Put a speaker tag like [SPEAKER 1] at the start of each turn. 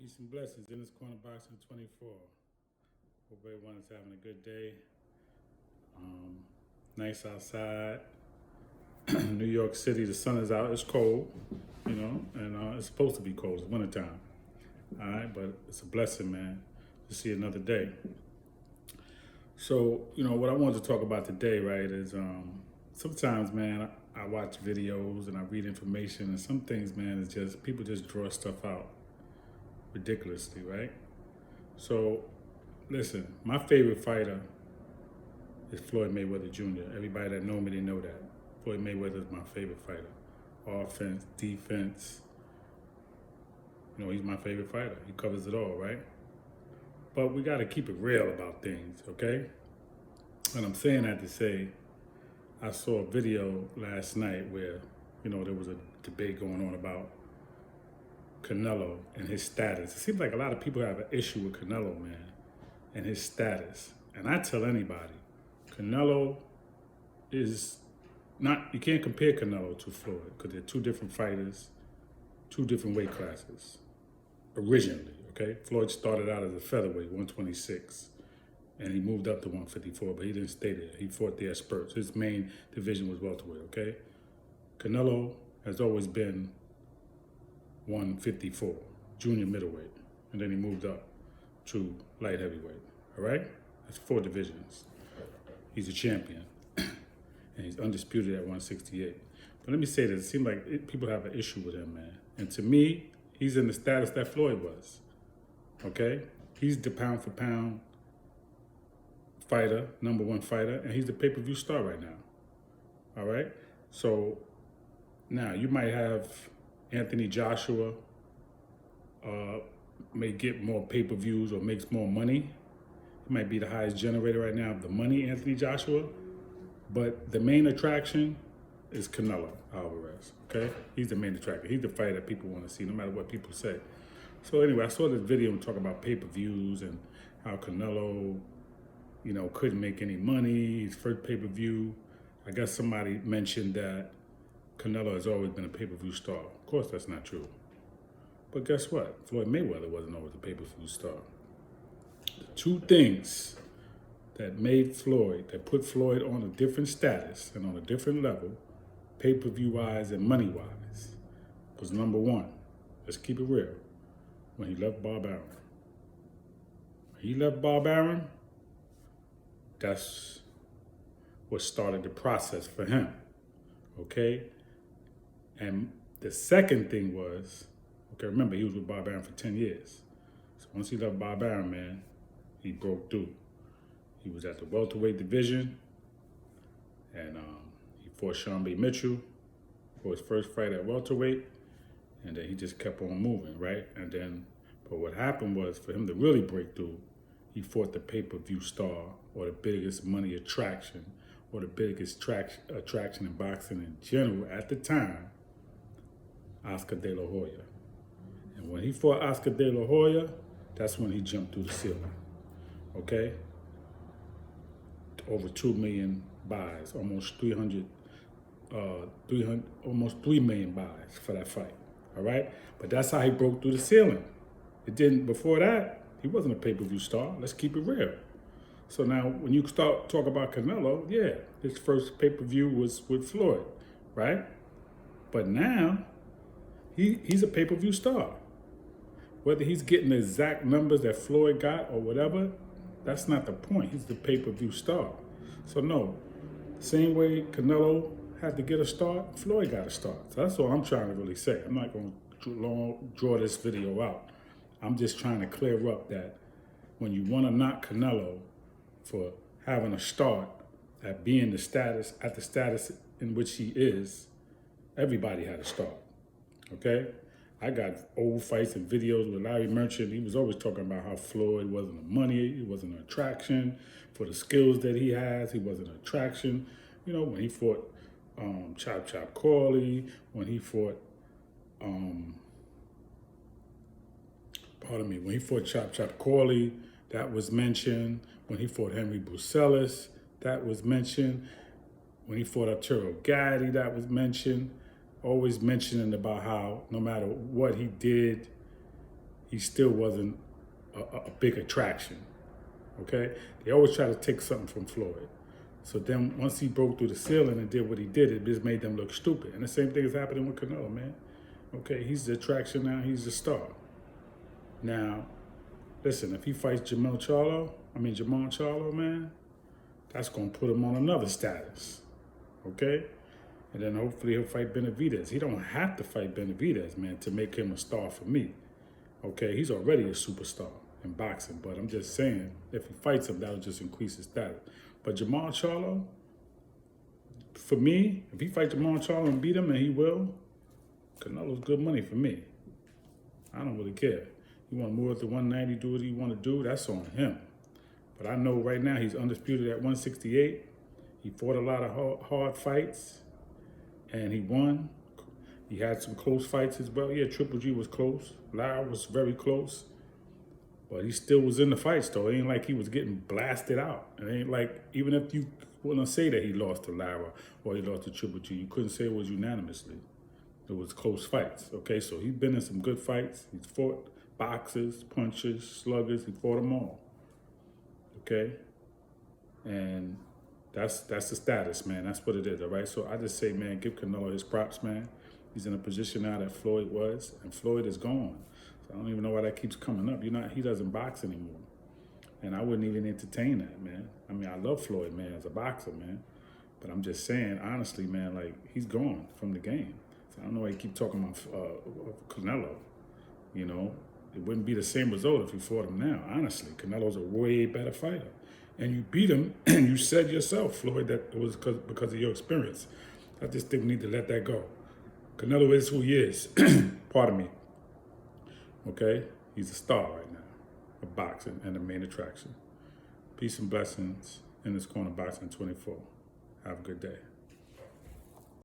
[SPEAKER 1] Peace and blessings in this corner boxing 24. Hope everyone is having a good day. Nice outside. New York City, the sun is out. It's cold, and it's supposed to be cold. It's wintertime. All right, but it's a blessing, man, to see another day. So, what I wanted to talk about today, right, is sometimes, man, I watch videos and I read information, and some things, man, is just people just draw stuff out ridiculously, right? So, listen, my favorite fighter is Floyd Mayweather Jr. Everybody that know me, they know that. Floyd Mayweather is my favorite fighter. Offense, defense. He's my favorite fighter. He covers it all, right? But we got to keep it real about things, okay? And I'm saying that to say, I saw a video last night where, there was a debate going on about Canelo and his status. It seems like a lot of people have an issue with Canelo, man, and his status. And I tell anybody, Canelo is not, you can't compare Canelo to Floyd because they're two different fighters, two different weight classes, originally, okay? Floyd started out as a featherweight, 126, and he moved up to 154, but he didn't stay there. He fought there at spurts. His main division was welterweight, okay? Canelo has always been 154, junior middleweight, and then he moved up to light heavyweight, all right? That's 4 divisions. He's a champion, and he's undisputed at 168. But let me say this, it seems like people have an issue with him, man. And to me, he's in the status that Floyd was, okay? He's the pound for pound fighter, number 1 fighter, and he's the pay-per-view star right now, all right? So now you might have Anthony Joshua may get more pay-per-views or makes more money. He might be the highest generator right now of the money, Anthony Joshua. But the main attraction is Canelo Alvarez, okay? He's the main attraction. He's the fighter that people want to see, no matter what people say. So anyway, I saw this video and talk about pay-per-views and how Canelo, couldn't make any money, his first pay-per-view. I guess somebody mentioned that Canelo has always been a pay-per-view star. Of course, that's not true. But guess what? Floyd Mayweather wasn't always a pay-per-view star. The 2 things that put Floyd on a different status and on a different level, pay-per-view wise and money wise, was number 1, let's keep it real, when he left Bob Arum. When he left Bob Arum, that's what started the process for him, okay? And the second thing was, okay, remember, he was with Bob Arum for 10 years. So once he left Bob Arum, man, he broke through. He was at the welterweight division, and he fought Sean B. Mitchell for his first fight at welterweight, and then he just kept on moving, right? And then, but what happened was, for him to really break through, he fought the pay-per-view star, or the biggest money attraction, or the biggest attraction in boxing in general at the time, Oscar De La Hoya. And when he fought Oscar De La Hoya, that's when he jumped through the ceiling, okay? Over 2 million buys, almost 3 million buys for that fight, all right? But that's how he broke through the ceiling. It didn't, before that, he wasn't a pay-per-view star. Let's keep it real. So now, when you start talk about Canelo, yeah, his first pay-per-view was with Floyd, right? But now, he's a pay-per-view star. Whether he's getting the exact numbers that Floyd got or whatever, that's not the point. He's the pay-per-view star. So no, same way Canelo had to get a start, Floyd got a start. So that's all I'm trying to really say. I'm not going to draw this video out. I'm just trying to clear up that when you want to knock Canelo for having a start at being the status in which he is, everybody had a start, okay? I got old fights and videos with Larry Merchant. He was always talking about how Floyd wasn't the money, he wasn't an attraction for the skills that he has. He wasn't an attraction. When he fought Chop Chop Corley, when he fought, when he fought Chop Chop Corley, that was mentioned. When he fought Henry Bucellas, that was mentioned. When he fought Arturo Gatti, that was mentioned. Always mentioning about how no matter what he did, he still wasn't a big attraction. Okay, they always try to take something from Floyd. So then once he broke through the ceiling and did what he did, it just made them look stupid. And the same thing is happening with Canelo, man. Okay, he's the attraction now. He's the star. Now, listen, if he fights Jamal Charlo, man, that's going to put him on another status. Okay? And then hopefully he'll fight Benavidez. He don't have to fight Benavidez, man, to make him a star for me. Okay? He's already a superstar in boxing, but I'm just saying, if he fights him, that'll just increase his status. But Jamal Charlo, for me, if he fights Jamal Charlo and beat him, and he will, Canelo's good money for me. I don't really care. You want to move up to 190, do what you want to do, that's on him. But I know right now he's undisputed at 168. He fought a lot of hard fights, and he won. He had some close fights as well. Yeah, Triple G was close. Lara was very close. But he still was in the fights, though. It ain't like he was getting blasted out. It ain't like, even if you want to say that he lost to Lara or he lost to Triple G, you couldn't say it was unanimously. It was close fights, okay? So he's been in some good fights. He's fought boxers, punchers, sluggers. He fought them all, okay? And that's the status, man. That's what it is, all right? So I just say, man, give Canelo his props, man. He's in a position now that Floyd was, and Floyd is gone. So I don't even know why that keeps coming up. He doesn't box anymore. And I wouldn't even entertain that, man. I mean, I love Floyd, man, as a boxer, man. But I'm just saying, honestly, man, like, he's gone from the game. So I don't know why you keep talking about Canelo. You know, it wouldn't be the same result if you fought him now, honestly. Canelo's a way better fighter. And you beat him, and you said yourself, Floyd, that it was because of your experience. I just think we need to let that go. Canelo is who he is. Pardon me. Okay? He's a star right now of boxing and the main attraction. Peace and blessings in this corner boxing 24. Have a good day.